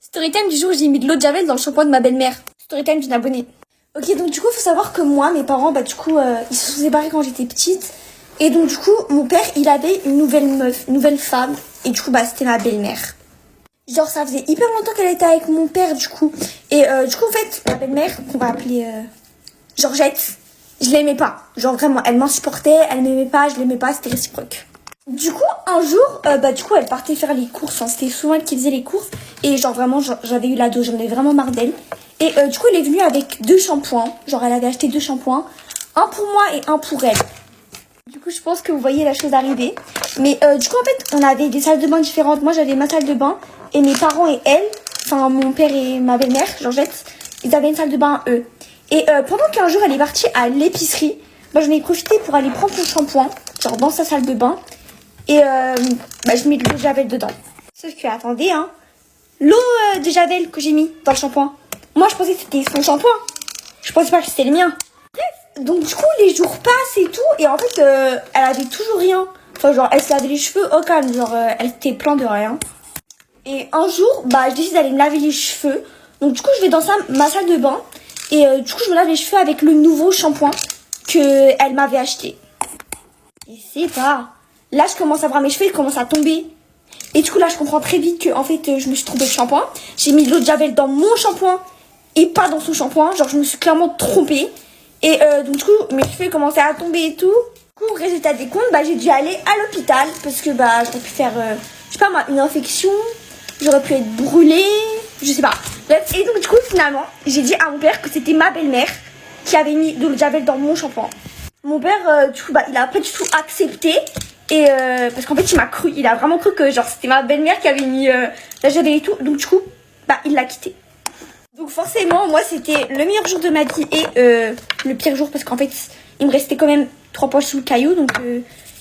Storytime du jour où j'ai mis de l'eau de javel dans le shampoing de ma belle-mère. Storytime d'une abonnée. Ok, donc du coup, faut savoir que moi, mes parents, ils se sont séparés quand j'étais petite. Et donc du coup, mon père, il avait une nouvelle meuf, une nouvelle femme. Et du coup, c'était ma belle-mère. Genre, ça faisait hyper longtemps qu'elle était avec mon père, du coup. Et du coup, en fait, ma belle-mère, qu'on va appeler Georgette, je l'aimais pas. Genre, vraiment, elle m'insupportait, elle m'aimait pas, je l'aimais pas, c'était réciproque. Du coup, un jour, elle partait faire les courses. Enfin, c'était souvent elle qui faisait les courses. Et genre, vraiment, j'avais eu la dose, j'en avais vraiment marre d'elle. Et du coup, elle est venue avec 2 shampoings. Genre, elle avait acheté 2 shampoings. Un pour moi et un pour elle. Du coup, je pense que vous voyez la chose arriver. Mais du coup, en fait, on avait des salles de bain différentes. Moi, j'avais ma salle de bain. Et mes parents et elle, enfin, mon père et ma belle-mère, Georgette, ils avaient une salle de bain, eux. Et pendant qu'un jour, elle est partie à l'épicerie, moi, j'en ai profité pour aller prendre son shampoing, genre dans sa salle de bain. Et je mets de l'eau de javel dedans. Sauf que, attendez, hein. L'eau de javel que j'ai mis dans le shampoing. Moi, je pensais que c'était son shampoing. Je pensais pas que c'était le mien. Bref, donc du coup, les jours passent et tout. Et en fait, elle avait toujours rien. Enfin, genre, elle se lavait les cheveux au calme. Genre, elle était plein de rien. Et un jour, je décide d'aller me laver les cheveux. Donc du coup, je vais dans ma salle de bain. Et du coup, je me lave les cheveux avec le nouveau shampoing qu'elle m'avait acheté. Et c'est pas... Là, je commence à voir mes cheveux, ils commencent à tomber. Et du coup, là, je comprends très vite que, en fait, je me suis trompée de shampoing. J'ai mis de l'eau de javel dans mon shampoing et pas dans son shampoing. Genre, je me suis clairement trompée. Et donc, du coup, mes cheveux commençaient à tomber et tout. Du coup, résultat des comptes, j'ai dû aller à l'hôpital parce que, j'aurais pu faire, je sais pas moi, une infection. J'aurais pu être brûlée. Je sais pas. Bref, et donc, du coup, finalement, j'ai dit à mon père que c'était ma belle-mère qui avait mis de l'eau de javel dans mon shampoing. Mon père, du coup, il a pas du tout accepté. Et parce qu'en fait, il m'a cru. Il a vraiment cru que genre c'était ma belle-mère qui avait mis la javel et tout. Donc du coup, il l'a quitté. Donc forcément, moi, c'était le meilleur jour de ma vie et le pire jour parce qu'en fait, il me restait quand même 3 poches sous le caillou. Donc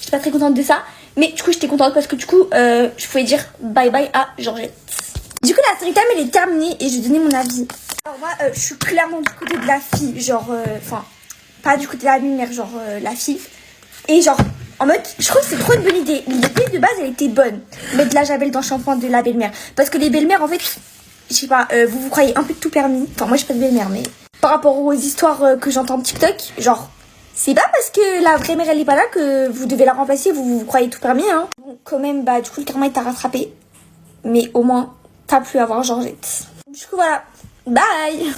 j'étais pas très contente de ça. Mais du coup, j'étais contente parce que du coup, je pouvais dire bye bye à Georgette. Du coup, la story time, elle est terminée et je vais donner mon avis. Alors moi, je suis clairement du côté de la fille. Genre, pas du côté de la belle-mère, genre la fille. Et genre, en mode, je trouve que c'est trop une bonne idée. L'idée de base, elle était bonne. Mettre de la javel dans le shampoing de la belle-mère. Parce que les belles-mères, en fait, je sais pas, vous croyez un peu de tout permis. Enfin, moi, je suis pas de belle-mère, mais par rapport aux histoires que j'entends de TikTok, genre, c'est pas parce que la vraie mère, elle est pas là que vous devez la remplacer, vous croyez tout permis, hein. Bon, quand même, du coup, le karma, il t'a rattrapé. Mais au moins, t'as pu avoir Georgette. Du coup, voilà. Bye!